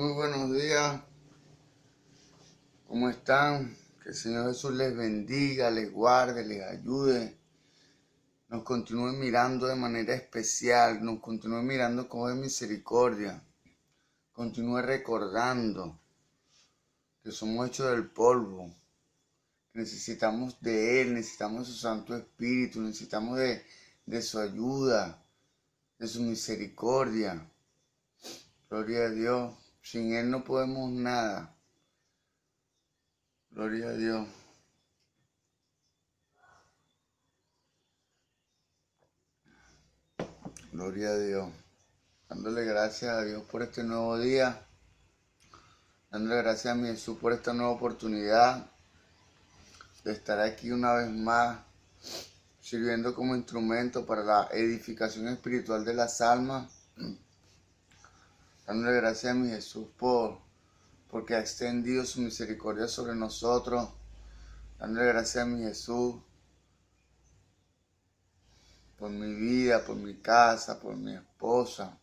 Muy buenos días, ¿cómo están? Que el Señor Jesús les bendiga, les guarde, les ayude, nos continúe mirando de manera especial, nos continúe mirando con de misericordia, continúe recordando que somos hechos del polvo, que necesitamos de Él, necesitamos de su Santo Espíritu, necesitamos de su ayuda, de su misericordia. Gloria a Dios, sin Él no podemos nada. Gloria a Dios. Gloria a Dios. Dándole gracias a Dios por este nuevo día. Dándole gracias a mi Jesús por esta nueva oportunidad de estar aquí una vez más, sirviendo como instrumento para la edificación espiritual de las almas. Dándole gracias a mi Jesús porque ha extendido su misericordia sobre nosotros. Dándole gracias a mi Jesús por mi vida, por mi casa, por mi esposa.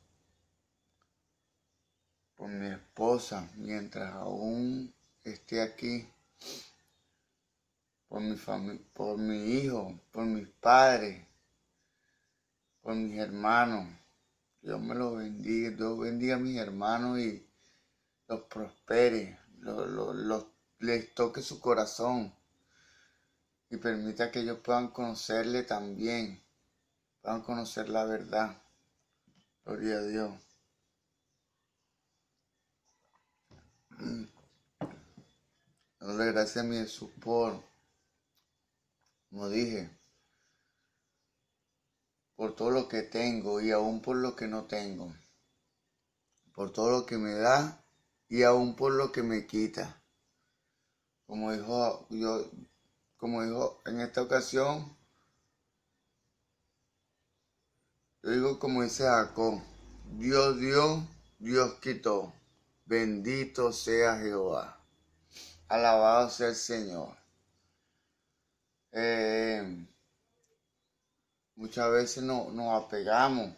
Por mi esposa, mientras aún esté aquí, por mi familia, por mi hijo, por mis padres, por mis hermanos. Dios me los bendiga, Dios bendiga a mis hermanos y los prospere, les toque su corazón y permita que ellos puedan conocerle también, puedan conocer la verdad. Gloria a Dios. Dándole gracias a mi Jesús como dije, por todo lo que tengo y aún por lo que no tengo, por todo lo que me da y aún por lo que me quita. Como dijo en esta ocasión, yo digo como dice Jacob, Dios dio, Dios quitó, bendito sea Jehová, alabado sea el Señor. Muchas veces nos apegamos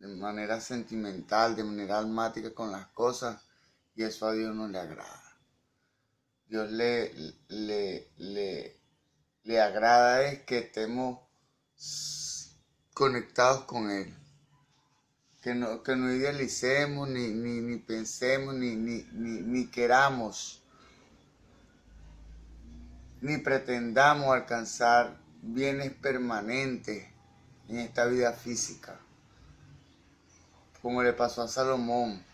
de manera sentimental, de manera almática con las cosas y eso a Dios no le agrada. Dios le agrada es que estemos conectados con Él. Que no idealicemos, ni pensemos, ni queramos, ni pretendamos alcanzar bienes permanentes en esta vida física. Como le pasó a Salomón,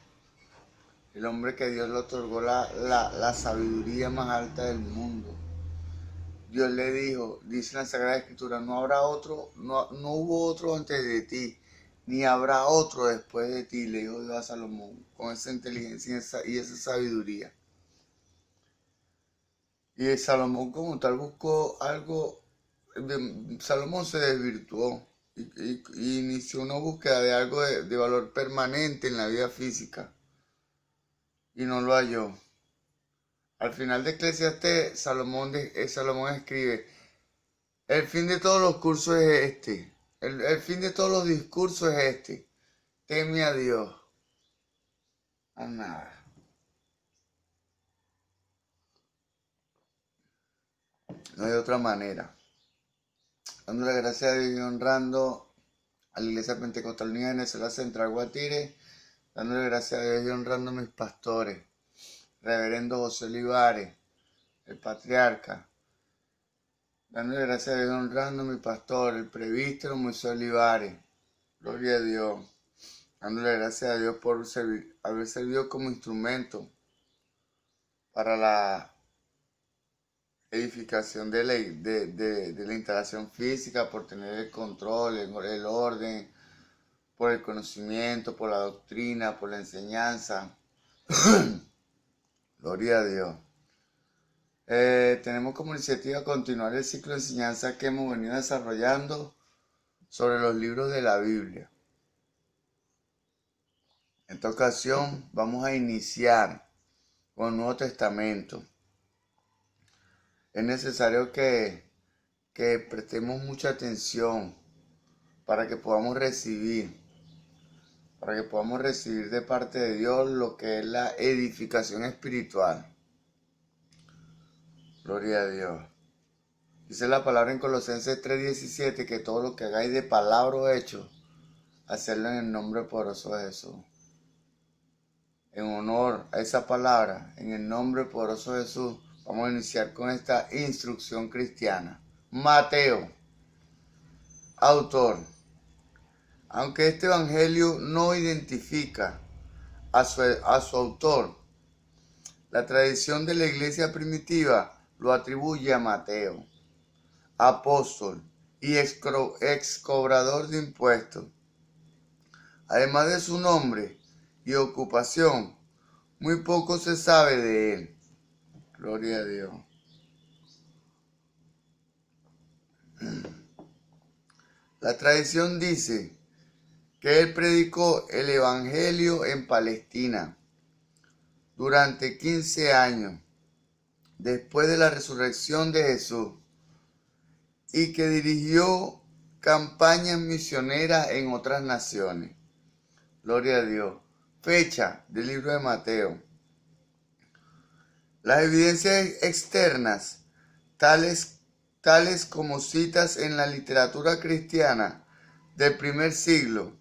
el hombre que Dios le otorgó la sabiduría más alta del mundo. Dios le dijo, dice en la Sagrada Escritura, no hubo otro antes de ti, ni habrá otro después de ti, le dijo Dios a Salomón, con esa inteligencia y esa sabiduría. Y Salomón como tal buscó algo, Salomón se desvirtuó y inició una búsqueda de algo de valor permanente en la vida física y no lo halló. Al final de Eclesiastés, Salomón escribe, el fin de todos los cursos es este. El fin de todos los discursos es este. Teme a Dios. A nada. No hay otra manera. Dándole gracias a Dios y honrando a la Iglesia Pentecostal Unida de Venezuela Central Guatire. Dándole gracias a Dios y honrando a mis pastores. Reverendo José Olivares, el patriarca. Dándole gracias a Dios y honrando a mi pastor, el presbítero Moisés Olivares. Gloria a Dios. Dándole gracias a Dios por haber servido como instrumento para la edificación de la instalación física, por tener el control, el orden, por el conocimiento, por la doctrina, por la enseñanza. Gloria a Dios. Tenemos como iniciativa continuar el ciclo de enseñanza que hemos venido desarrollando sobre los libros de la Biblia. En esta ocasión vamos a iniciar con el Nuevo Testamento. Es necesario que prestemos mucha atención para que podamos recibir, para que podamos recibir de parte de Dios lo que es la edificación espiritual. Gloria a Dios. Dice la palabra en Colosenses 3:17 que todo lo que hagáis de palabra o hecho, hacerlo en el nombre poderoso de Jesús. En honor a esa palabra, en el nombre poderoso de Jesús, vamos a iniciar con esta instrucción cristiana. Mateo, autor. Aunque este evangelio no identifica a su autor, la tradición de la iglesia primitiva lo atribuye a Mateo, apóstol y ex cobrador de impuestos. Además de su nombre y ocupación, muy poco se sabe de él. Gloria a Dios. La tradición dice que él predicó el evangelio en Palestina durante 15 años después de la resurrección de Jesús y que dirigió campañas misioneras en otras naciones. Gloria a Dios. Fecha del libro de Mateo. Las evidencias externas, tales como citas en la literatura cristiana del primer siglo,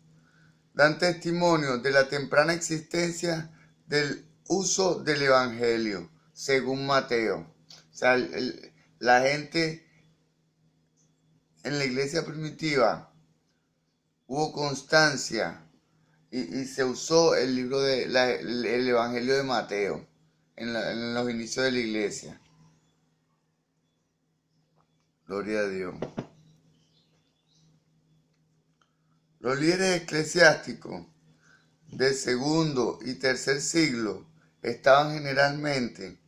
dan testimonio de la temprana existencia del uso del evangelio, según Mateo. O sea, la gente en la iglesia primitiva hubo constancia y se usó el libro el evangelio de Mateo en los inicios de la iglesia. Gloria a Dios. Los líderes eclesiásticos del segundo y tercer siglo estaban generalmente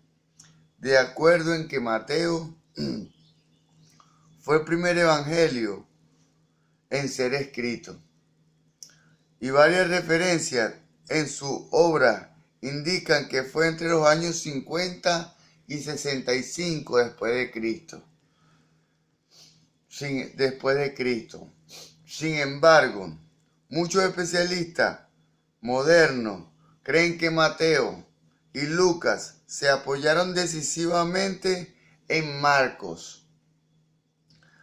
de acuerdo en que Mateo fue el primer evangelio en ser escrito. Y varias referencias en su obra indican que fue entre los años 50 y 65 después de Cristo. Sin embargo, muchos especialistas modernos creen que Mateo y Lucas se apoyaron decisivamente en Marcos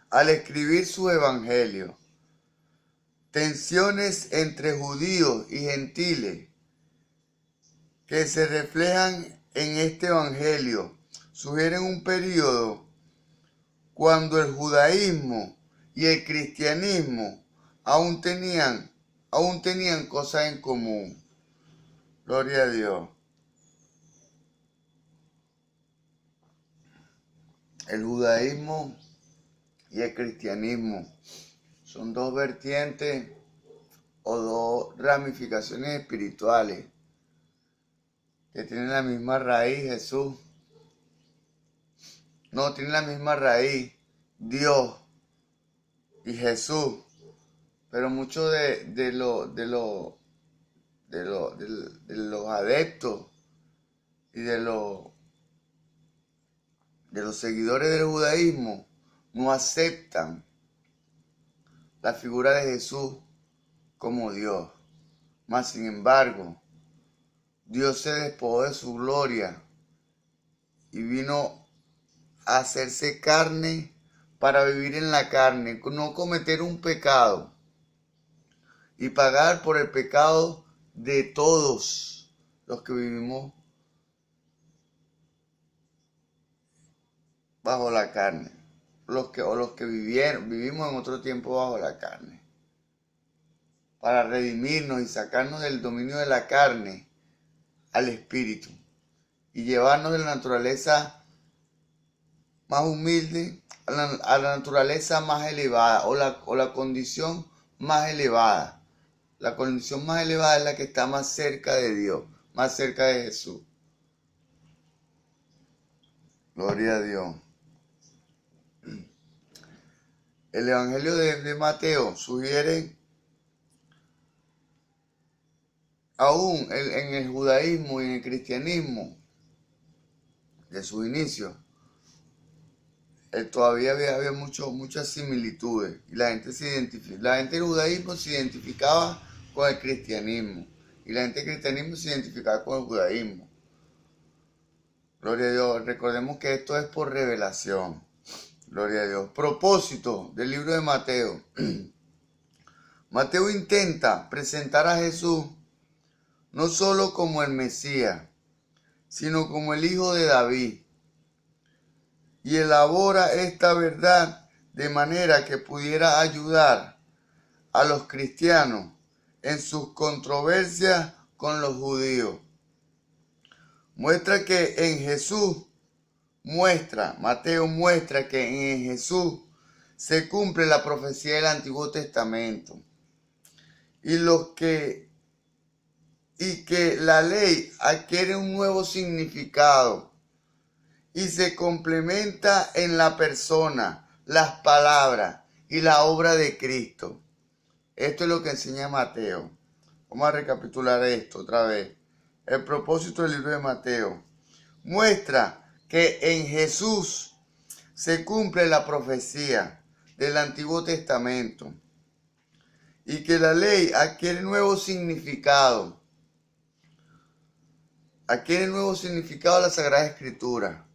al escribir su evangelio. Tensiones entre judíos y gentiles que se reflejan en este evangelio sugieren un periodo cuando el judaísmo y el cristianismo aún tenían cosas en común. Gloria a Dios. El judaísmo y el cristianismo son dos vertientes o dos ramificaciones espirituales que tienen la misma raíz, Jesús. No, tienen la misma raíz, Dios y Jesús. Pero muchos de los adeptos y de los seguidores del judaísmo no aceptan la figura de Jesús como Dios. Mas, sin embargo, Dios se despojó de su gloria y vino a hacerse carne para vivir en la carne, no cometer un pecado y pagar por el pecado de todos los que vivimos bajo la carne, los que vivimos en otro tiempo bajo la carne, para redimirnos y sacarnos del dominio de la carne al espíritu y llevarnos de la naturaleza más humilde a la naturaleza más elevada o la condición más elevada. La condición más elevada es la que está más cerca de Dios, más cerca de Jesús. Gloria a Dios. El Evangelio de Mateo sugiere aún en el judaísmo y en el cristianismo de su inicio, todavía había muchas similitudes y la gente del judaísmo se identificaba con el cristianismo. Y la gente del cristianismo se identificaba con el judaísmo. Gloria a Dios. Recordemos que esto es por revelación. Gloria a Dios. Propósito del libro de Mateo. Mateo intenta presentar a Jesús no solo como el Mesías, sino como el Hijo de David. Y elabora esta verdad de manera que pudiera ayudar a los cristianos en sus controversias con los judíos. Mateo muestra que en Jesús se cumple la profecía del Antiguo Testamento y que la ley adquiere un nuevo significado y se complementa en la persona, las palabras y la obra de Cristo. Esto es lo que enseña Mateo. Vamos a recapitular esto otra vez. El propósito del libro de Mateo muestra que en Jesús se cumple la profecía del Antiguo Testamento y que la ley adquiere nuevo significado. Adquiere nuevo significado la Sagrada Escritura.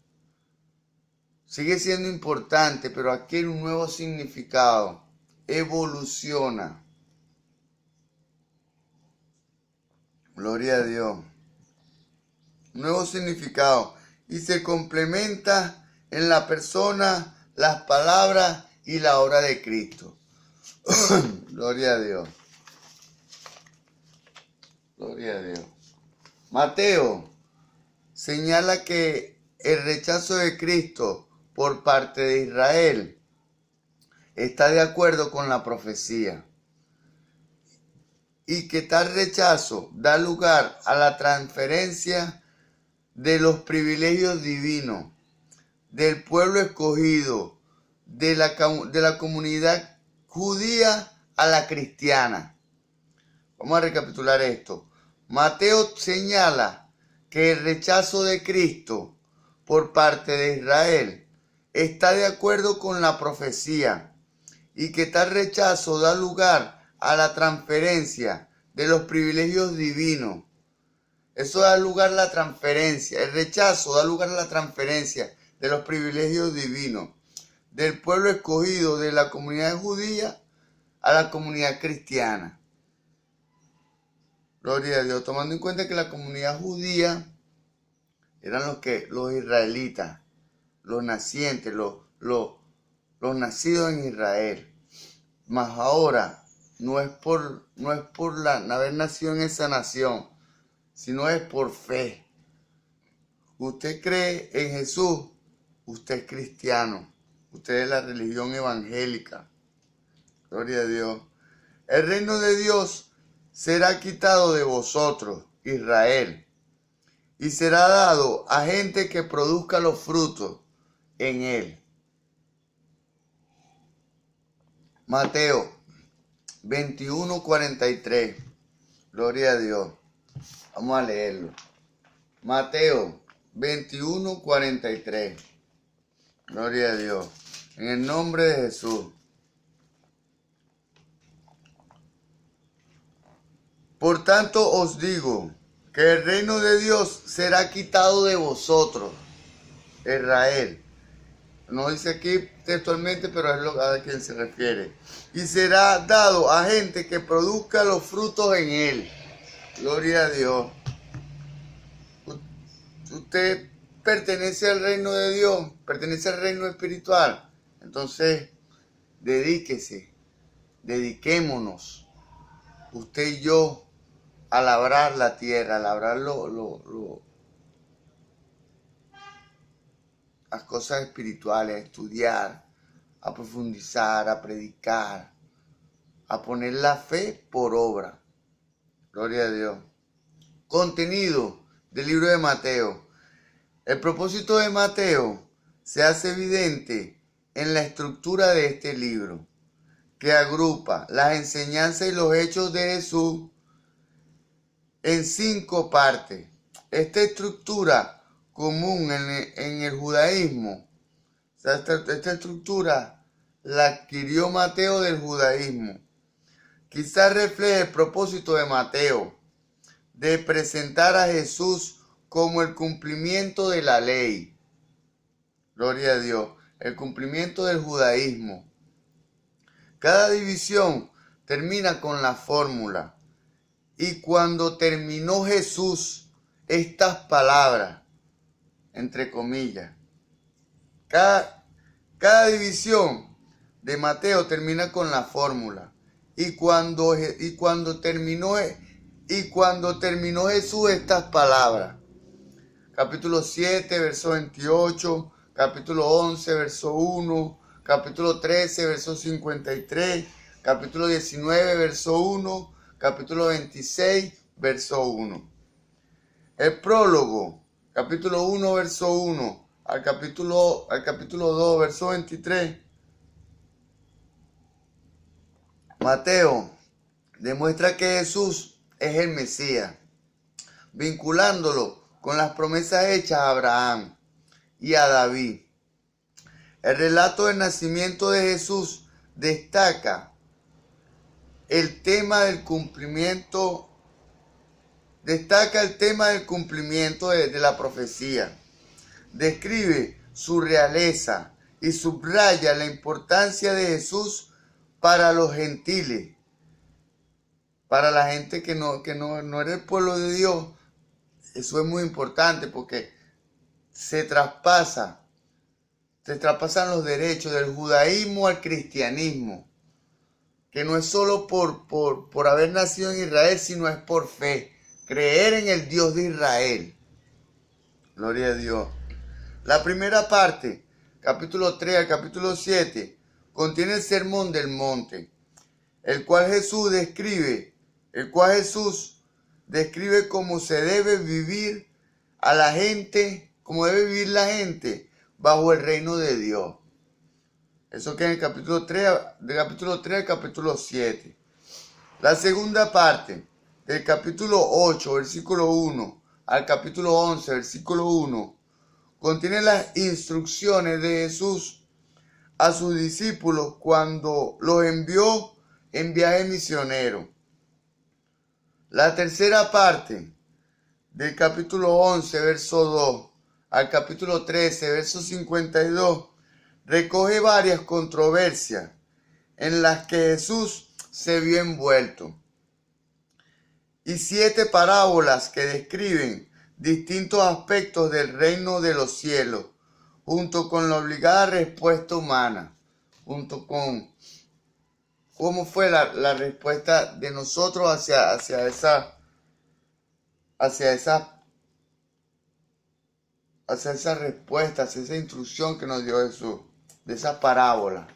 Sigue siendo importante, pero adquiere un nuevo significado. Evoluciona. Gloria a Dios. Nuevo significado. Y se complementa en la persona, las palabras y la obra de Cristo. Gloria a Dios. Gloria a Dios. Mateo señala que el rechazo de Cristo por parte de Israel está de acuerdo con la profecía y que tal rechazo da lugar a la transferencia de los privilegios divinos del pueblo escogido de la comunidad judía a la cristiana. Vamos a recapitular esto. Mateo señala que el rechazo de Cristo por parte de Israel está de acuerdo con la profecía y que tal rechazo da lugar a la transferencia de los privilegios divinos. Eso da lugar a la transferencia, el rechazo da lugar a la transferencia de los privilegios divinos del pueblo escogido de la comunidad judía a la comunidad cristiana. Gloria a Dios, tomando en cuenta que la comunidad judía eran los israelitas, los nacientes, los nacidos en Israel. Mas ahora no es por haber nacido en esa nación, sino es por fe. Usted cree en Jesús, usted es cristiano, usted es la religión evangélica. Gloria a Dios. El reino de Dios será quitado de vosotros, Israel, y será dado a gente que produzca los frutos en él. Mateo 21:43. Gloria a Dios. Vamos a leerlo. Mateo 21:43. Gloria a Dios. En el nombre de Jesús. Por tanto os digo que el reino de Dios será quitado de vosotros, Israel. No dice aquí textualmente, pero es a quien se refiere. Y será dado a gente que produzca los frutos en él. Gloria a Dios. Usted pertenece al reino de Dios, pertenece al reino espiritual. Entonces, dediquémonos, usted y yo, a labrar la tierra, a labrar las cosas espirituales, a estudiar, a profundizar, a predicar, a poner la fe por obra. Gloria a Dios. Contenido del libro de Mateo. El propósito de Mateo se hace evidente en la estructura de este libro, que agrupa las enseñanzas y los hechos de Jesús en 5 partes. Esta estructura común en el judaísmo, esta estructura la adquirió Mateo del judaísmo. quizás refleje el propósito de Mateo de presentar a Jesús como el cumplimiento de la ley. Gloria a Dios, el cumplimiento del judaísmo. Cada división termina con la fórmula. Y cuando terminó Jesús estas palabras, entre comillas, cada división de Mateo termina con la fórmula. Y cuando terminó Jesús estas palabras, capítulo 7, verso 28, capítulo 11, verso 1, capítulo 13, verso 53, capítulo 19, verso 1, capítulo 26, verso 1. El prólogo, capítulo 1, verso 1, al capítulo 2, verso 23. Mateo demuestra que Jesús es el Mesías, vinculándolo con las promesas hechas a Abraham y a David. El relato del nacimiento de Jesús destaca el tema del cumplimiento de la profecía. Describe su realeza y subraya la importancia de Jesús para los gentiles, para la gente que no era el pueblo de Dios. Eso es muy importante porque se traspasan los derechos del judaísmo al cristianismo, que no es solo por haber nacido en Israel, sino es por fe, creer en el Dios de Israel. Gloria a Dios. La primera parte, capítulo 3 al capítulo 7, contiene el sermón del monte, el cual Jesús describe cómo se debe vivir a la gente, cómo debe vivir la gente bajo el reino de Dios. Eso que en el capítulo 3 al capítulo 7. La segunda parte, del capítulo 8, versículo 1 al capítulo 11, versículo 1, contiene las instrucciones de Jesús a sus discípulos cuando los envió en viaje misionero. La tercera parte, del capítulo 11, verso 2 al capítulo 13, verso 52, recoge varias controversias en las que Jesús se vio envuelto, y 7 parábolas que describen distintos aspectos del reino de los cielos, junto con la obligada respuesta humana, junto con cómo fue la respuesta de nosotros hacia esa respuesta, hacia esa instrucción que nos dio Jesús, de esa parábola.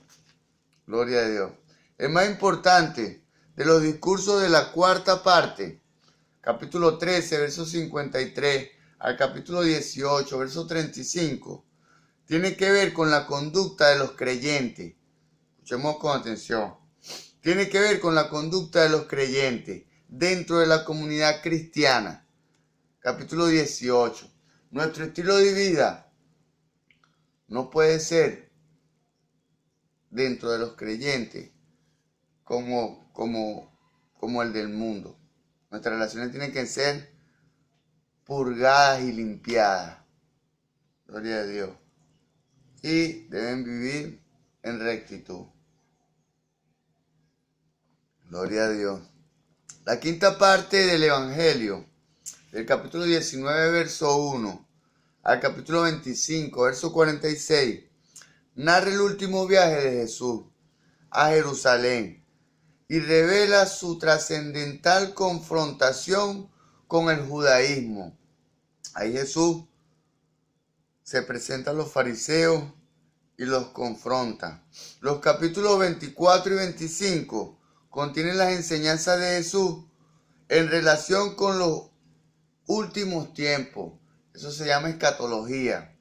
Gloria a Dios. El más importante de los discursos de la cuarta parte, capítulo 13, verso 53 al capítulo 18, verso 35, tiene que ver con la conducta de los creyentes. Escuchemos con atención. Tiene que ver con la conducta de los creyentes dentro de la comunidad cristiana. Capítulo 18. Nuestro estilo de vida no puede ser dentro de los creyentes como el del mundo. Nuestras relaciones tienen que ser purgadas y limpiadas. Gloria a Dios. Y deben vivir en rectitud. Gloria a Dios. La quinta parte del Evangelio, del capítulo 19, verso 1 al capítulo 25, verso 46, narra el último viaje de Jesús a Jerusalén y revela su trascendental confrontación con el judaísmo. Ahí Jesús se presenta a los fariseos y los confronta. Los capítulos 24 y 25 contienen las enseñanzas de Jesús en relación con los últimos tiempos. Eso se llama escatología.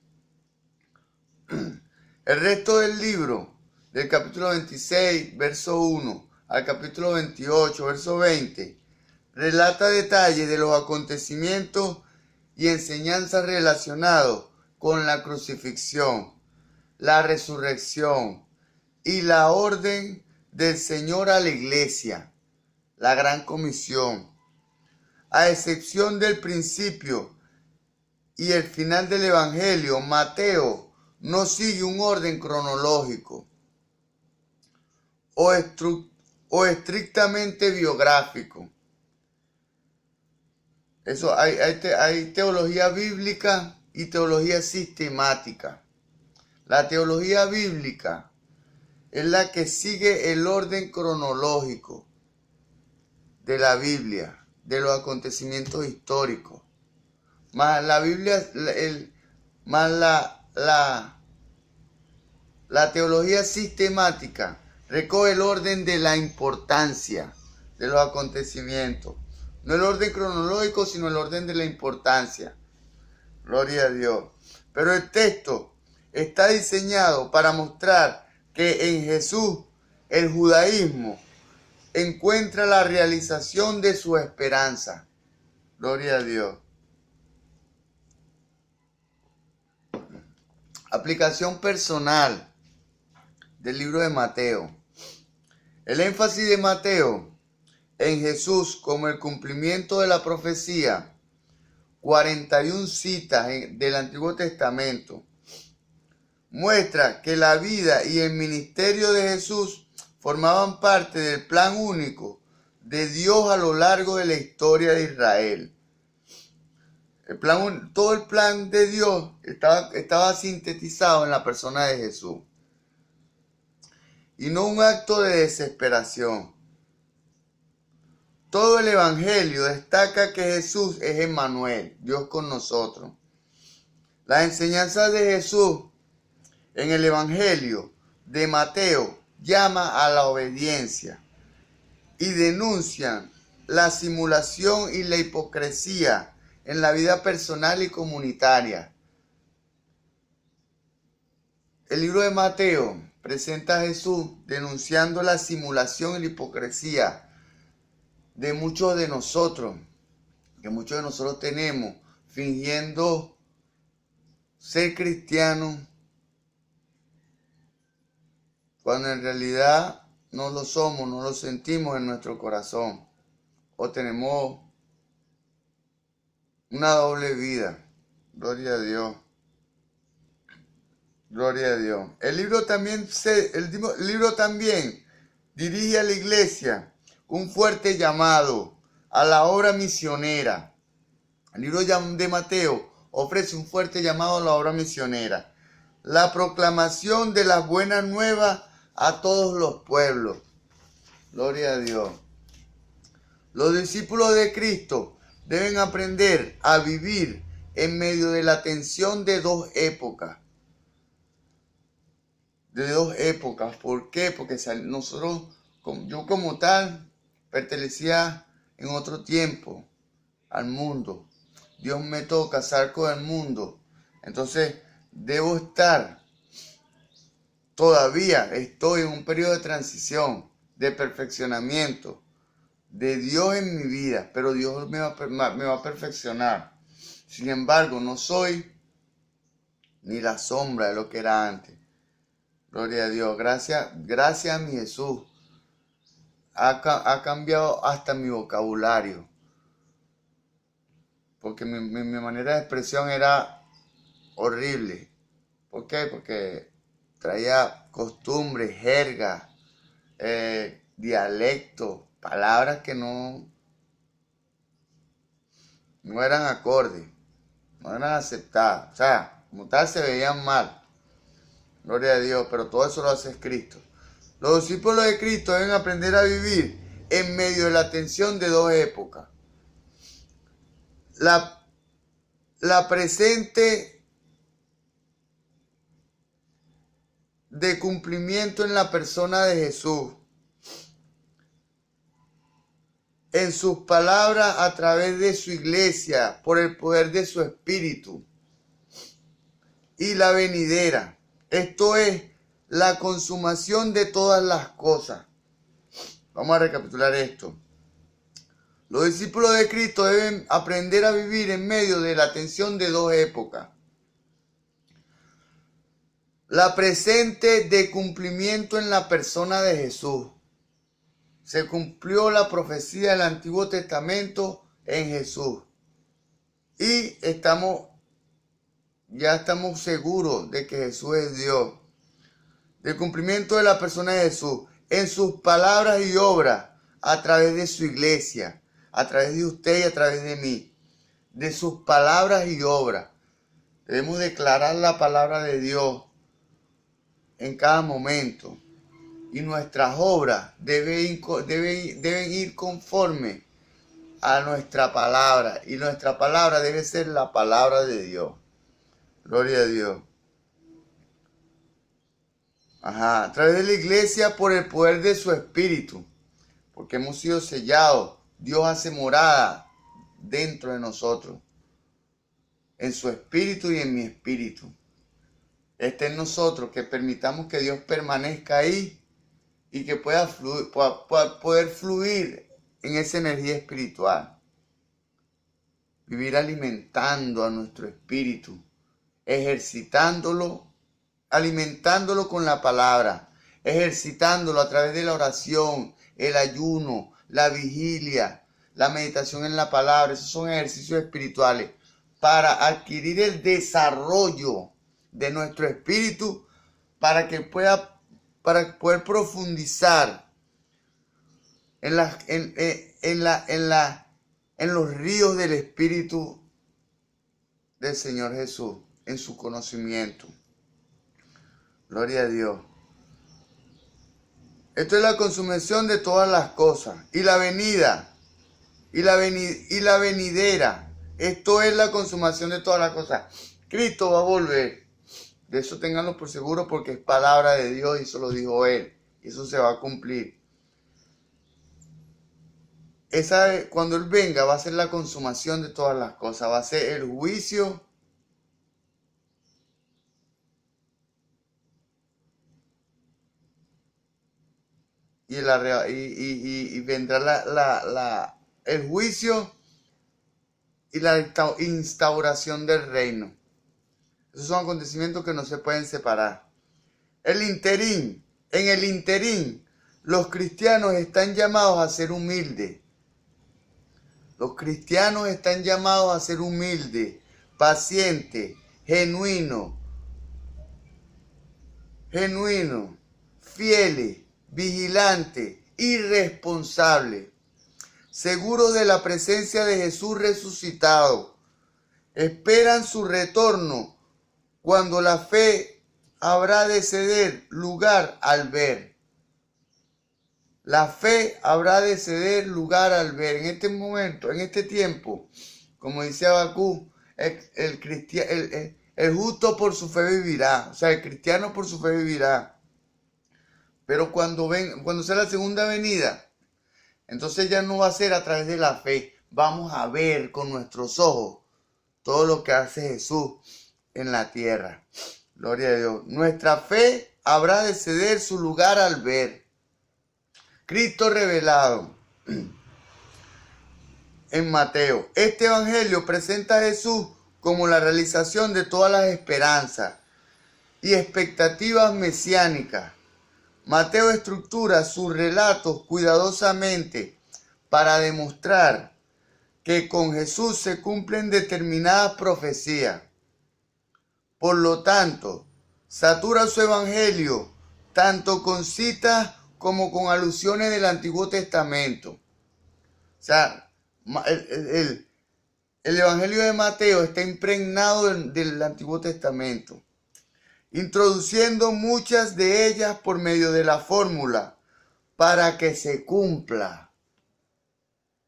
El resto del libro, del capítulo 26, verso 1 al capítulo 28, verso 20, relata detalles de los acontecimientos y enseñanzas relacionados con la crucifixión, la resurrección y la orden del Señor a la iglesia. la gran comisión. A excepción del principio y el final del Evangelio, Mateo no sigue un orden cronológico o estrictamente biográfico. Eso hay teología bíblica y teología sistemática. La teología bíblica es la que sigue el orden cronológico de la Biblia, de los acontecimientos históricos. Más la Biblia, la teología sistemática recoge el orden de la importancia de los acontecimientos. No el orden cronológico, sino el orden de la importancia. Gloria a Dios. Pero el texto está diseñado para mostrar que en Jesús el judaísmo encuentra la realización de su esperanza. Gloria a Dios. Aplicación personal del libro de Mateo. El énfasis de Mateo en Jesús como el cumplimiento de la profecía, 41 citas del Antiguo Testamento, muestra que la vida y el ministerio de Jesús formaban parte del plan único de Dios a lo largo de la historia de Israel. Todo el plan de Dios estaba sintetizado en la persona de Jesús. Y no un acto de desesperación. Todo el Evangelio destaca que Jesús es Emmanuel, Dios con nosotros. Las enseñanzas de Jesús en el Evangelio de Mateo llama a la obediencia y denuncian la simulación y la hipocresía en la vida personal y comunitaria. El libro de Mateo presenta a Jesús denunciando la simulación y la hipocresía de muchos de nosotros, que muchos de nosotros tenemos, fingiendo ser cristianos, cuando en realidad no lo somos, no lo sentimos en nuestro corazón, o tenemos una doble vida. Gloria a Dios. Gloria a Dios. El libro también dirige a la iglesia un fuerte llamado a la obra misionera. El libro de Mateo ofrece un fuerte llamado a la obra misionera. La proclamación de las buenas nuevas a todos los pueblos. Gloria a Dios. Los discípulos de Cristo deben aprender a vivir en medio de la tensión de dos épocas. ¿Por qué? Porque yo como tal, pertenecía en otro tiempo al mundo. Dios me toca casar con el mundo. Entonces, estoy en un periodo de transición, de perfeccionamiento de Dios en mi vida, pero Dios me va a perfeccionar. Sin embargo, no soy ni la sombra de lo que era antes. Gloria a Dios. Gracias a mi Jesús. Ha cambiado hasta mi vocabulario. Porque mi manera de expresión era horrible. ¿Por qué? Porque traía costumbres, jerga, dialecto, palabras que no eran acordes, no eran aceptadas. O sea, como tal se veían mal. Gloria a Dios, pero todo eso lo hace Cristo. Los discípulos de Cristo deben aprender a vivir en medio de la tensión de dos épocas. La presente de cumplimiento en la persona de Jesús, en sus palabras a través de su iglesia, por el poder de su espíritu, y la venidera. Esto es la consumación de todas las cosas. Vamos a recapitular esto. Los discípulos de Cristo deben aprender a vivir en medio de la tensión de dos épocas. La presente de cumplimiento en la persona de Jesús. O Se cumplió la profecía del Antiguo Testamento en Jesús. Y ya estamos seguros de que Jesús es Dios. Del cumplimiento de la persona de Jesús en sus palabras y obras a través de su iglesia, a través de usted y a través de mí. De sus palabras y obras. Debemos declarar la palabra de Dios en cada momento. Y nuestras obras deben ir conforme a nuestra palabra. Y nuestra palabra debe ser la palabra de Dios. Gloria a Dios. A través de la iglesia por el poder de su espíritu. Porque hemos sido sellados. Dios hace morada dentro de nosotros. En su espíritu y en mi espíritu. Está en nosotros que permitamos que Dios permanezca ahí y que pueda poder fluir en esa energía espiritual. Vivir alimentando a nuestro espíritu, ejercitándolo, alimentándolo con la palabra, ejercitándolo a través de la oración, el ayuno, la vigilia, la meditación en la palabra. Esos son ejercicios espirituales para adquirir el desarrollo de nuestro espíritu para poder profundizar en los ríos del Espíritu del Señor Jesús, en su conocimiento. Gloria a Dios. Esto es la consumación de todas las cosas. Y la venida. Y la venidera. Esto es la consumación de todas las cosas. Cristo va a volver. De eso ténganlo por seguro porque es palabra de Dios y eso lo dijo Él. Y eso se va a cumplir. Cuando Él venga va a ser la consumación de todas las cosas. Va a ser el juicio. Y vendrá el juicio y la instauración del reino. Esos son acontecimientos que no se pueden separar. En el interín, los cristianos están llamados a ser humildes. Los cristianos están llamados a ser humildes, pacientes, genuinos, fieles, vigilantes y responsables, seguros de la presencia de Jesús resucitado. Esperan su retorno cuando la fe habrá de ceder lugar al ver. La fe habrá de ceder lugar al ver. En este momento, en este tiempo, como dice Habacuc, el justo por su fe vivirá. O sea, el cristiano por su fe vivirá. Pero cuando sea la segunda venida, entonces ya no va a ser a través de la fe. Vamos a ver con nuestros ojos todo lo que hace Jesús en la tierra. Gloria a Dios. Nuestra fe habrá de ceder su lugar al ver. Cristo revelado en Mateo. Este evangelio presenta a Jesús como la realización de todas las esperanzas y expectativas mesiánicas. Mateo estructura sus relatos cuidadosamente para demostrar que con Jesús se cumplen determinadas profecías. Por lo tanto, satura su evangelio tanto con citas como con alusiones del Antiguo Testamento. O sea, el evangelio de Mateo está impregnado del Antiguo Testamento, introduciendo muchas de ellas por medio de la fórmula para que se cumpla.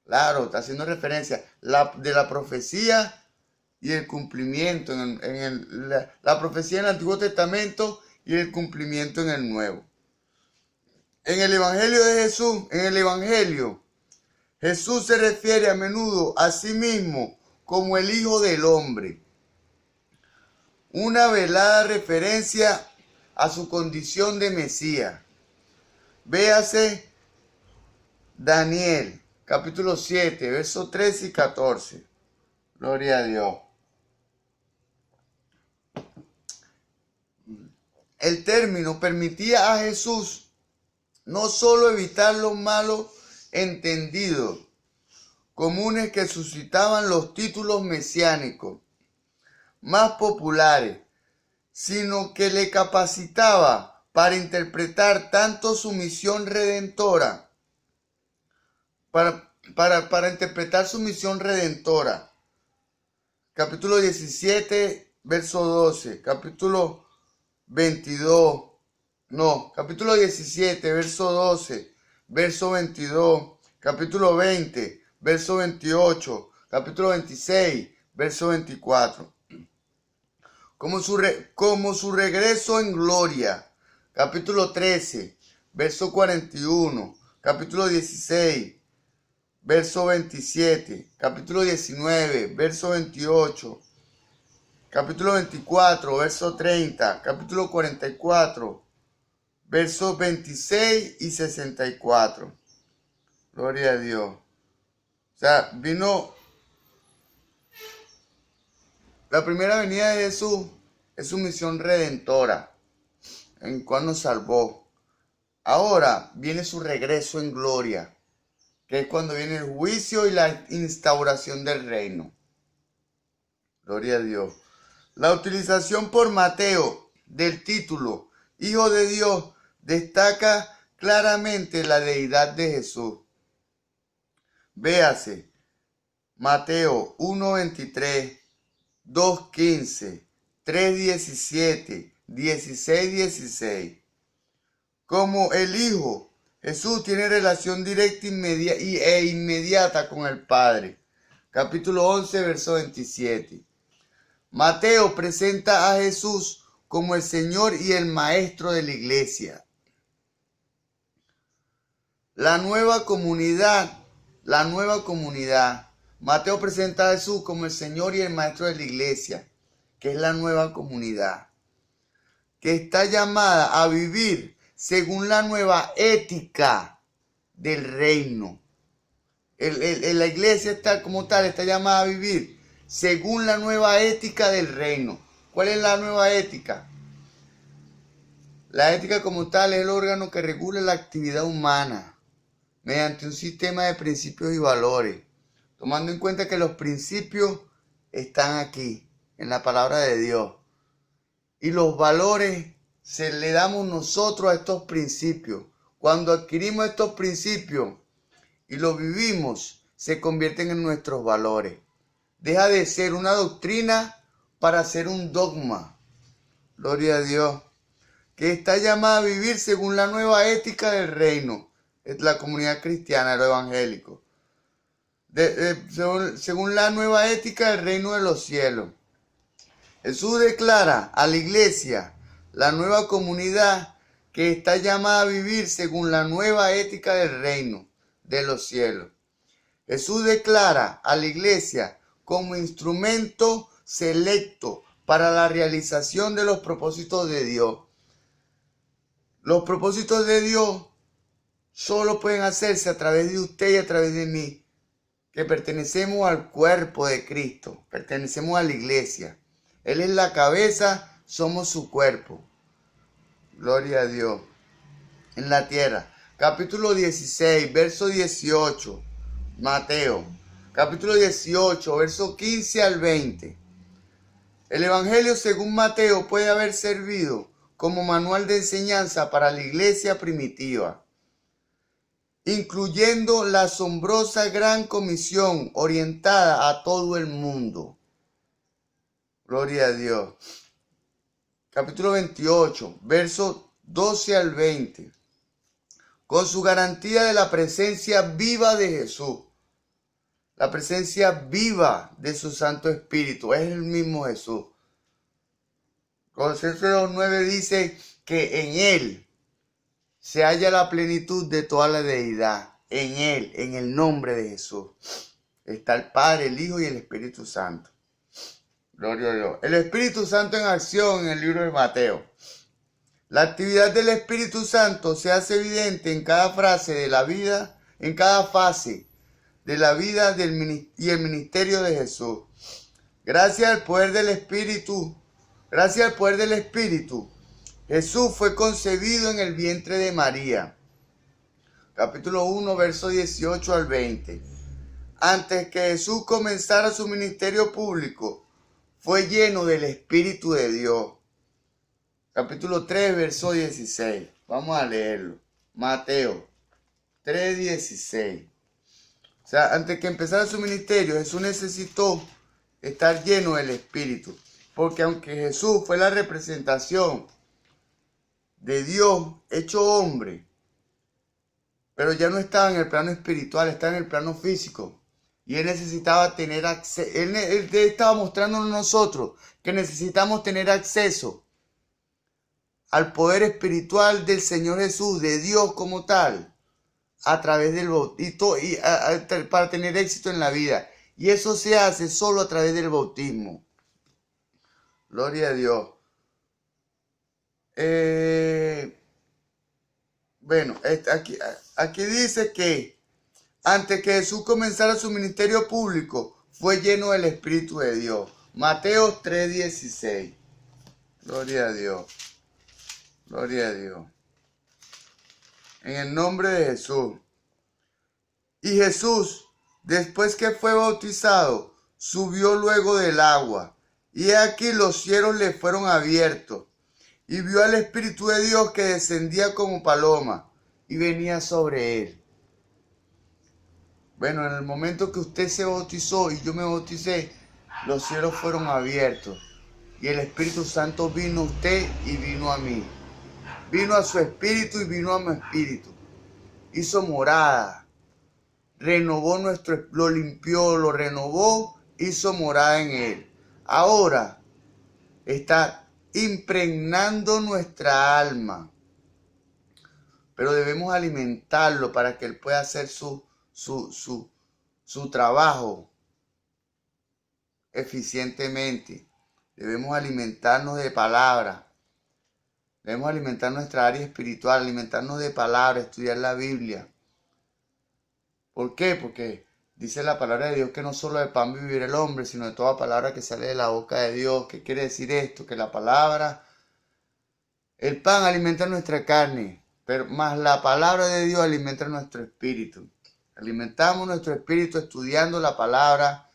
Claro, está haciendo referencia de la profecía y el cumplimiento, la profecía en el Antiguo Testamento y el cumplimiento en el Nuevo. En el Evangelio de Jesús, Jesús se refiere a menudo a sí mismo como el Hijo del Hombre. Una velada referencia a su condición de Mesías. Véase Daniel, capítulo 7, versos 13 y 14. Gloria a Dios. El término permitía a Jesús No solo evitar los malos entendidos comunes que suscitaban los títulos mesiánicos más populares, sino que le capacitaba para interpretar tanto su misión redentora, para interpretar su misión redentora. Capítulo 17, verso 12, capítulo 17, verso 12, verso 22, capítulo 20, verso 28, capítulo 26, verso 24. Como su regreso en gloria, capítulo 13, verso 41, capítulo 16, verso 27, capítulo 19, verso 28, capítulo 24, verso 30, capítulo 44, versos 26 y 64. Gloria a Dios. O sea, vino la primera venida de Jesús, es su misión redentora, en cual nos salvó. Ahora viene su regreso en gloria, que es cuando viene el juicio y la instauración del reino. Gloria a Dios. La utilización por Mateo del título Hijo de Dios destaca claramente la deidad de Jesús. Véase Mateo 1:23, 2:15, 3:17, 16:16. Como el Hijo, Jesús tiene relación directa e inmediata con el Padre. Capítulo 11, verso 27. Mateo presenta a Jesús como el Señor y el Maestro de la iglesia. La nueva comunidad. Mateo presenta a Jesús como el Señor y el Maestro de la iglesia, que es la nueva comunidad, que está llamada a vivir según la nueva ética del reino. La iglesia está como tal, está llamada a vivir según la nueva ética del reino. ¿Cuál es la nueva ética? La ética como tal es el órgano que regula la actividad humana mediante un sistema de principios y valores, tomando en cuenta que los principios están aquí, en la palabra de Dios. Y los valores se le damos nosotros a estos principios. Cuando adquirimos estos principios y los vivimos, se convierten en nuestros valores. Deja de ser una doctrina para ser un dogma. Gloria a Dios. Que está llamada a vivir según la nueva ética del reino. Es la comunidad cristiana, lo evangélico. Según la nueva ética del reino de los cielos. Jesús declara a la iglesia, la nueva comunidad, que está llamada a vivir según la nueva ética del reino de los cielos. Jesús declara a la iglesia como instrumento selecto para la realización de los propósitos de Dios. Los propósitos de Dios solo pueden hacerse a través de usted y a través de mí, que pertenecemos al cuerpo de Cristo, pertenecemos a la iglesia. Él es la cabeza, somos su cuerpo. Gloria a Dios. En la tierra. Capítulo 16, verso 18. Mateo. Capítulo 18, verso 15 al 20. El Evangelio según Mateo puede haber servido como manual de enseñanza para la iglesia primitiva, incluyendo la asombrosa gran comisión orientada a todo el mundo. Gloria a Dios. Capítulo 28, versos 12 al 20. Con su garantía de la presencia viva de Jesús. La presencia viva de su Santo Espíritu. Es el mismo Jesús. Colosenses 2:9 dice que en Él se halla la plenitud de toda la deidad. En Él, en el nombre de Jesús, está el Padre, el Hijo y el Espíritu Santo. Gloria a Dios. El Espíritu Santo en acción en el libro de Mateo. La actividad del Espíritu Santo se hace evidente en cada frase de la vida, en cada fase de la vida y el ministerio de Jesús. Gracias al poder del Espíritu, Jesús fue concebido en el vientre de María. capítulo 1, verso 18 al 20. Antes que Jesús comenzara su ministerio público, fue lleno del Espíritu de Dios. Capítulo 3, verso 16. Vamos a leerlo. Mateo 3, 16. O sea, antes que empezara su ministerio, Jesús necesitó estar lleno del Espíritu. Porque aunque Jesús fue la representación de Dios hecho hombre, pero ya no estaba en el plano espiritual, estaba en el plano físico. Y él necesitaba tener acceso. Él estaba mostrándonos a nosotros que necesitamos tener acceso al poder espiritual del Señor Jesús, de Dios como tal, a través del bautismo y para tener éxito en la vida. Y eso se hace solo a través del bautismo. Gloria a Dios. Bueno, aquí dice que antes que Jesús comenzara su ministerio público, fue lleno del Espíritu de Dios. Mateo 3:16. Gloria a Dios. Gloria a Dios. En el nombre de Jesús. Y Jesús, después que fue bautizado, subió luego del agua. Y aquí los cielos le fueron abiertos. Y vio al Espíritu de Dios que descendía como paloma y venía sobre él. Bueno, en el momento que usted se bautizó y yo me bauticé, los cielos fueron abiertos. Y el Espíritu Santo vino a usted y vino a mí. Vino a su espíritu y vino a mi espíritu. Hizo morada. Renovó lo limpió, lo renovó, hizo morada en él. Ahora está impregnando nuestra alma. Pero debemos alimentarlo para que él pueda hacer su trabajo eficientemente. Debemos alimentarnos de palabra. Debemos alimentar nuestra área espiritual, alimentarnos de palabra, estudiar la Biblia. ¿Por qué? Porque dice la palabra de Dios que no solo de pan vivirá el hombre, sino de toda palabra que sale de la boca de Dios. ¿Qué quiere decir esto? Que la palabra, el pan alimenta nuestra carne, pero más la palabra de Dios alimenta nuestro espíritu. Alimentamos nuestro espíritu estudiando la palabra,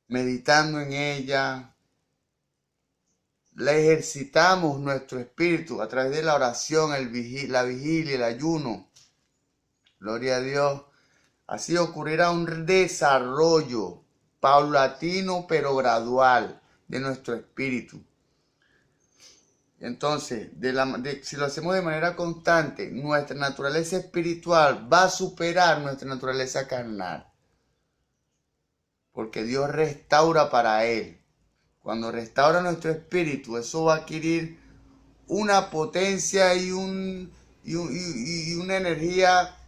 meditando en ella. La ejercitamos nuestro espíritu a través de la oración, la vigilia, el ayuno. Gloria a Dios. Así ocurrirá un desarrollo paulatino pero gradual de nuestro espíritu. Entonces, si lo hacemos de manera constante, nuestra naturaleza espiritual va a superar nuestra naturaleza carnal. Porque Dios restaura para él. Cuando restaura nuestro espíritu, eso va a adquirir una potencia y una energía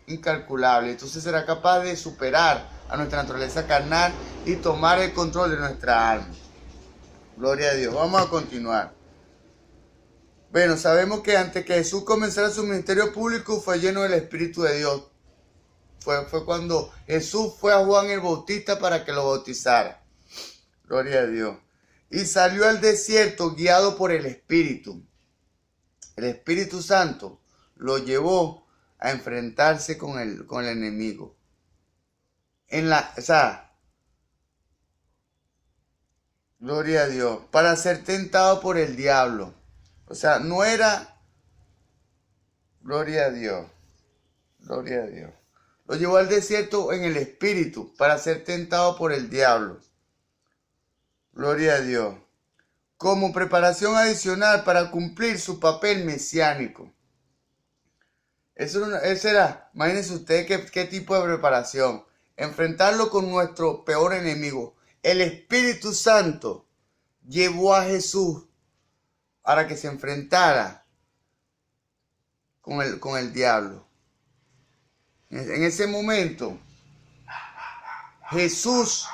incalculable. Entonces será capaz de superar a nuestra naturaleza carnal y tomar el control de nuestra alma. Gloria a Dios. Vamos a continuar. Bueno, sabemos que antes que Jesús comenzara su ministerio público fue lleno del Espíritu de Dios. Fue cuando Jesús fue a Juan el Bautista para que lo bautizara. Gloria a Dios. Y salió al desierto guiado por el Espíritu. El Espíritu Santo lo llevó a enfrentarse con el enemigo. Gloria a Dios. Para ser tentado por el diablo. O sea, no era... Gloria a Dios. Gloria a Dios. Lo llevó al desierto en el Espíritu para ser tentado por el diablo. Gloria a Dios. Como preparación adicional para cumplir su papel mesiánico. Eso era, imagínense ustedes qué tipo de preparación. Enfrentarlo con nuestro peor enemigo. El Espíritu Santo llevó a Jesús para que se enfrentara con el diablo. En ese momento, Jesús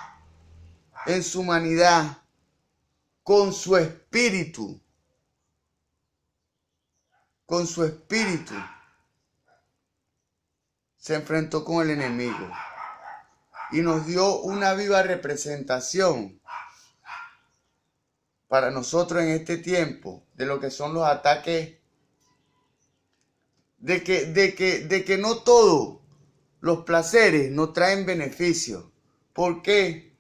en su humanidad, con su espíritu, se enfrentó con el enemigo y nos dio una viva representación para nosotros en este tiempo de lo que son los ataques de que no todos los placeres nos traen beneficios. ¿Por qué?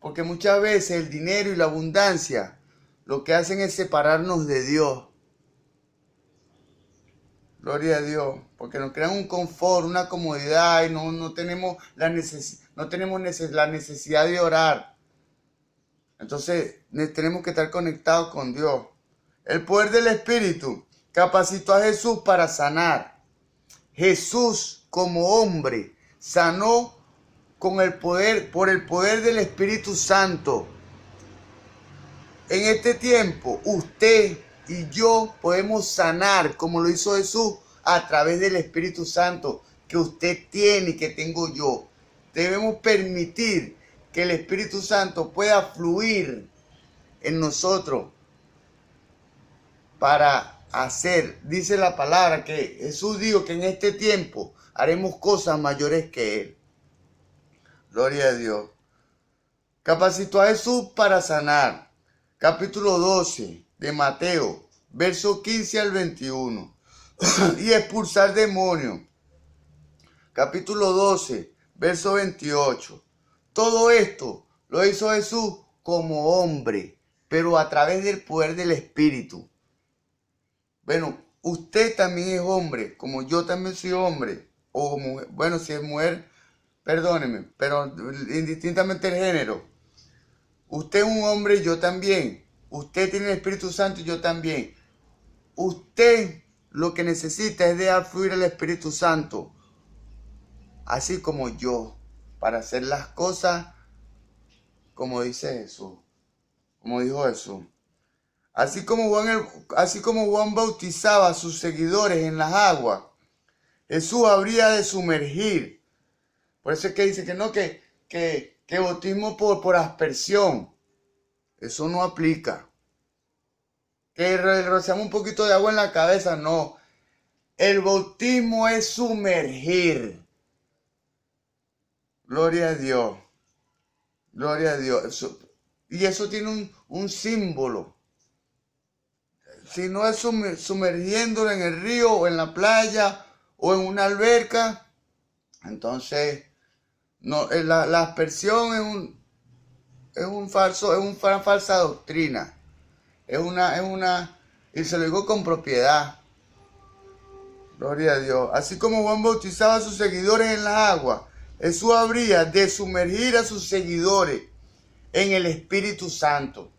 Porque muchas veces el dinero y la abundancia lo que hacen es separarnos de Dios. Gloria a Dios, porque nos crean un confort, una comodidad y no tenemos la necesidad de orar. Entonces tenemos que estar conectados con Dios. El poder del Espíritu capacitó a Jesús para sanar. Jesús como hombre sanó con el poder, por el poder del Espíritu Santo. En este tiempo, usted y yo podemos sanar como lo hizo Jesús a través del Espíritu Santo que usted tiene y que tengo yo. Debemos permitir que el Espíritu Santo pueda fluir en nosotros para hacer, dice la palabra, que Jesús dijo que en este tiempo haremos cosas mayores que Él. Gloria a Dios. Capacitó a Jesús para sanar. Capítulo 12 de Mateo, verso 15 al 21. Y expulsar demonios. Capítulo 12, verso 28. Todo esto lo hizo Jesús como hombre, pero a través del poder del Espíritu. Bueno, usted también es hombre, como yo también soy hombre. O mujer, bueno, si es mujer, perdóneme, pero indistintamente el género. Usted es un hombre, yo también. Usted tiene el Espíritu Santo y yo también. Usted lo que necesita es dejar fluir el Espíritu Santo, así como yo, para hacer las cosas como dice Jesús, como dijo Jesús. Así como Juan bautizaba a sus seguidores en las aguas, Jesús habría de sumergir. Por eso es que dice que no, que bautismo por aspersión. Eso no aplica. Que rociamos un poquito de agua en la cabeza, no. El bautismo es sumergir. Gloria a Dios. Gloria a Dios. Y eso tiene un símbolo. Si no es sumergiéndolo en el río o en la playa o en una alberca, entonces no, la aspersión es una falsa doctrina. Y se lo digo con propiedad. Gloria a Dios. Así como Juan bautizaba a sus seguidores en las aguas, Jesús habría de sumergir a sus seguidores en el Espíritu Santo.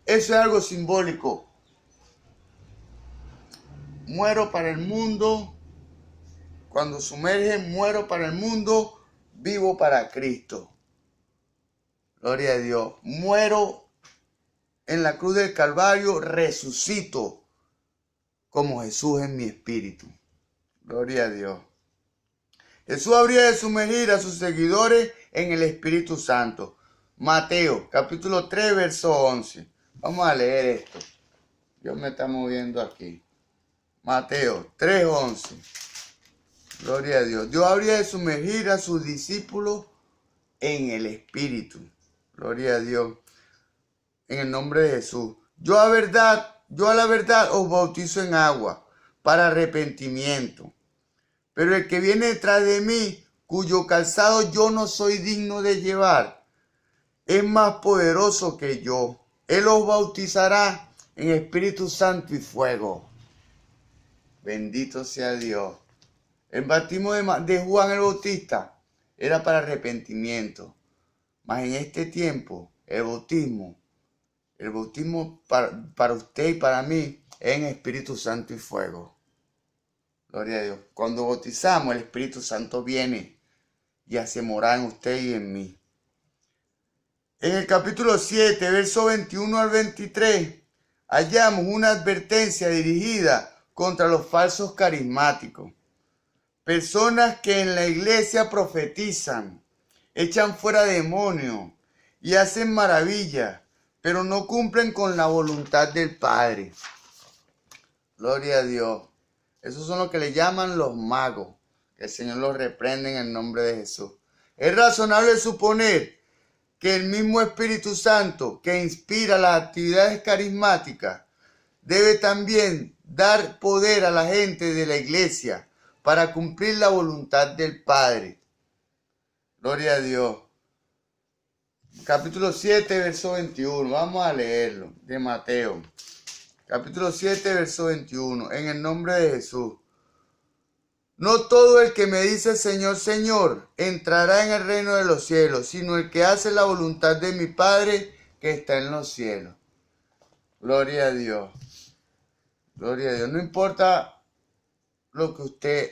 Eso es algo simbólico. Muero para el mundo. Cuando sumerge, muero para el mundo, vivo para Cristo. Gloria a Dios. Muero en la cruz del Calvario, resucito como Jesús en mi espíritu. Gloria a Dios. Jesús habría de sumergir a sus seguidores en el Espíritu Santo. Mateo, capítulo 3, verso 11. Vamos a leer esto. Dios me está moviendo aquí. Mateo 3, 11. Gloria a Dios. Dios habría de sumergir a sus discípulos en el Espíritu. Gloria a Dios. En el nombre de Jesús. Yo a la verdad os bautizo en agua para arrepentimiento. Pero el que viene detrás de mí, cuyo calzado yo no soy digno de llevar, es más poderoso que yo. Él os bautizará en Espíritu Santo y fuego. Bendito sea Dios. El bautismo de Juan el Bautista era para arrepentimiento. Mas en este tiempo, el bautismo para usted y para mí es en Espíritu Santo y fuego. Gloria a Dios. Cuando bautizamos, el Espíritu Santo viene y hace morar en usted y en mí. En el capítulo 7, verso 21 al 23, hallamos una advertencia dirigida contra los falsos carismáticos. Personas que en la iglesia profetizan, echan fuera demonios y hacen maravillas, pero no cumplen con la voluntad del Padre. Gloria a Dios. Esos son los que le llaman los magos. Que el Señor los reprende en el nombre de Jesús. Es razonable suponer que el mismo Espíritu Santo que inspira las actividades carismáticas debe también dar poder a la gente de la iglesia para cumplir la voluntad del Padre. Gloria a Dios. Capítulo 7, verso 21. Vamos a leerlo, de Mateo. Capítulo 7, verso 21. En el nombre de Jesús. No todo el que me dice Señor, Señor, entrará en el reino de los cielos, sino el que hace la voluntad de mi Padre que está en los cielos. Gloria a Dios. Gloria a Dios. No importa lo que usted,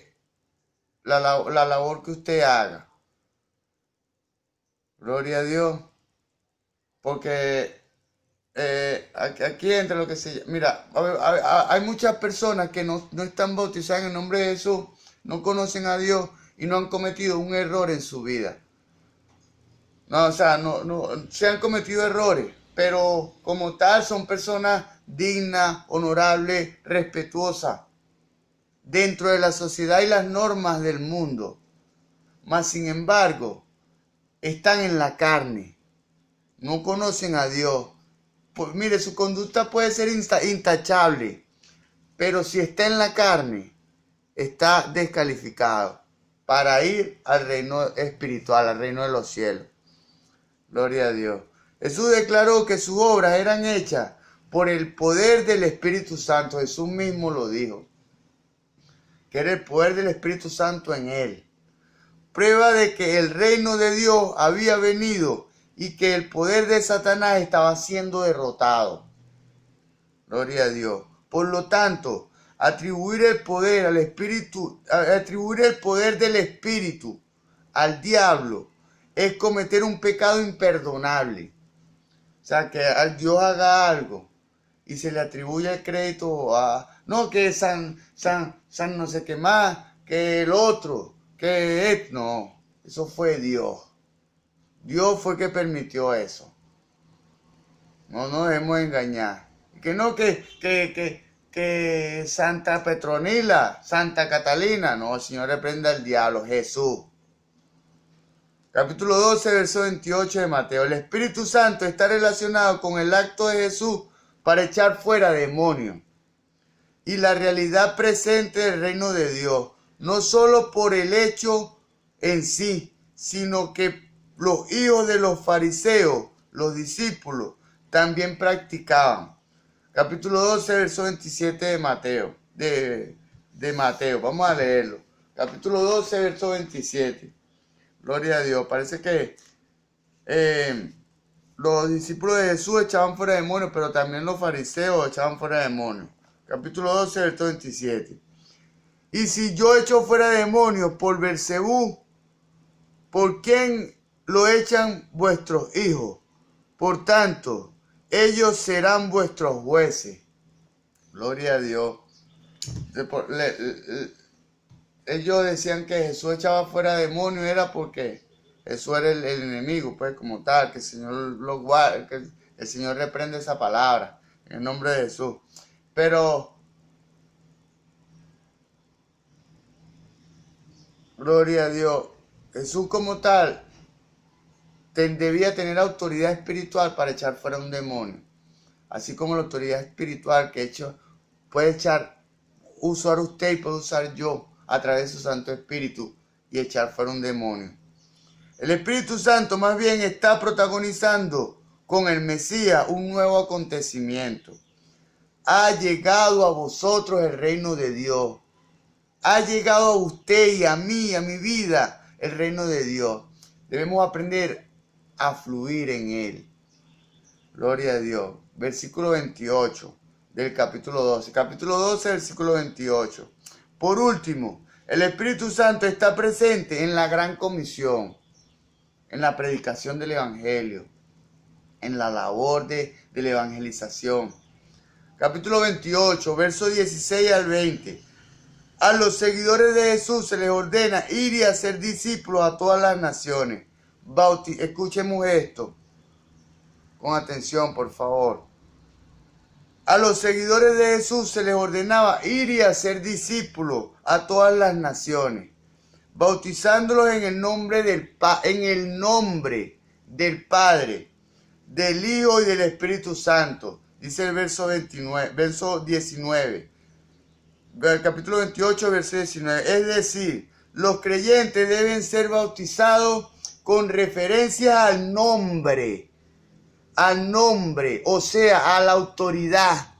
la labor que usted haga. Gloria a Dios. Porque aquí entra lo que se llama. Mira, hay muchas personas que no están bautizadas en el nombre de Jesús, no conocen a Dios y no han cometido un error en su vida. No, o sea, no se han cometido errores, pero como tal son personas dignas, honorables, respetuosas dentro de la sociedad y las normas del mundo. Mas sin embargo, están en la carne, no conocen a Dios. Pues mire, su conducta puede ser intachable, pero si está en la carne, está descalificado para ir al reino espiritual, al reino de los cielos. Gloria a Dios. Jesús declaró que sus obras eran hechas por el poder del Espíritu Santo. Jesús mismo lo dijo, que era el poder del Espíritu Santo en él. Prueba de que el reino de Dios había venido y que el poder de Satanás estaba siendo derrotado. Gloria a Dios. Por lo tanto, atribuir el poder al Espíritu, atribuir el poder del Espíritu al diablo es cometer un pecado imperdonable. O sea, que al Dios haga algo y se le atribuye el crédito a, no, que San no sé qué más, que el otro, que no, eso fue Dios. Dios fue que permitió eso. No nos debemos engañar. Que no, que Santa Petronila, Santa Catalina, no, el Señor reprenda al diablo, Jesús. Capítulo 12, verso 28 de Mateo. El Espíritu Santo está relacionado con el acto de Jesús para echar fuera demonios y la realidad presente del reino de Dios, no solo por el hecho en sí, sino que los hijos de los fariseos, los discípulos, también practicaban. Capítulo 12, verso 27 de Mateo. De Mateo, vamos a leerlo. Capítulo 12, verso 27. Gloria a Dios. Parece que los discípulos de Jesús echaban fuera demonios, pero también los fariseos echaban fuera demonios. Capítulo 12, verso 27. Y si yo echo fuera demonios por Beelzebú, ¿por quién lo echan vuestros hijos? Por tanto, ellos serán vuestros jueces. Gloria a Dios. Ellos decían que Jesús echaba fuera demonios era porque Jesús era el enemigo, pues como tal, que el Señor lo guarde, que el Señor reprende esa palabra en el nombre de Jesús. Pero, gloria a Dios, Jesús como tal debía tener autoridad espiritual para echar fuera un demonio. Así como la autoridad espiritual que puede usar usted y puede usar yo a través de su Santo Espíritu y echar fuera un demonio. El Espíritu Santo más bien está protagonizando con el Mesías un nuevo acontecimiento. Ha llegado a vosotros el reino de Dios. Ha llegado a usted y a mí, a mi vida, el reino de Dios. Debemos aprender a fluir en él. Gloria a Dios. Versículo 28 del capítulo 12. Capítulo 12, versículo 28. Por último, el Espíritu Santo está presente en la gran comisión, en la predicación del Evangelio, en la labor de la evangelización. Capítulo 28, versos 16 al 20. A los seguidores de Jesús se les ordena ir y hacer discípulos a todas las naciones. Escuchemos esto con atención, por favor. A los seguidores de Jesús se les ordenaba ir y hacer discípulos a todas las naciones, bautizándolos en el nombre del Padre, del Hijo y del Espíritu Santo, Dice el verso 19, capítulo 28, verso 19. Es decir, los creyentes deben ser bautizados con referencia al nombre, o sea, a la autoridad.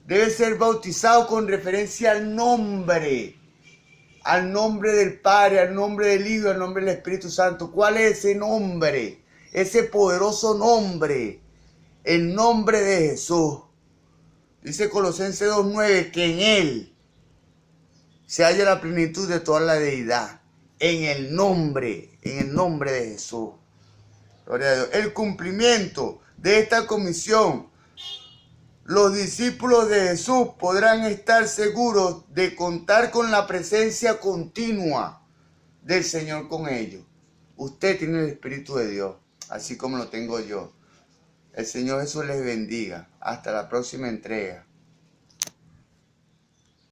Debe ser bautizado con referencia al nombre del Padre, al nombre del Hijo, al nombre del Espíritu Santo. ¿Cuál es ese nombre? Ese poderoso nombre, el nombre de Jesús. Dice Colosenses 2:9 que en Él se halla la plenitud de toda la deidad. En el nombre de Jesús. Gloria a Dios. El cumplimiento de esta comisión, los discípulos de Jesús podrán estar seguros de contar con la presencia continua del Señor con ellos. Usted tiene el Espíritu de Dios, así como lo tengo yo. El Señor Jesús les bendiga. Hasta la próxima entrega.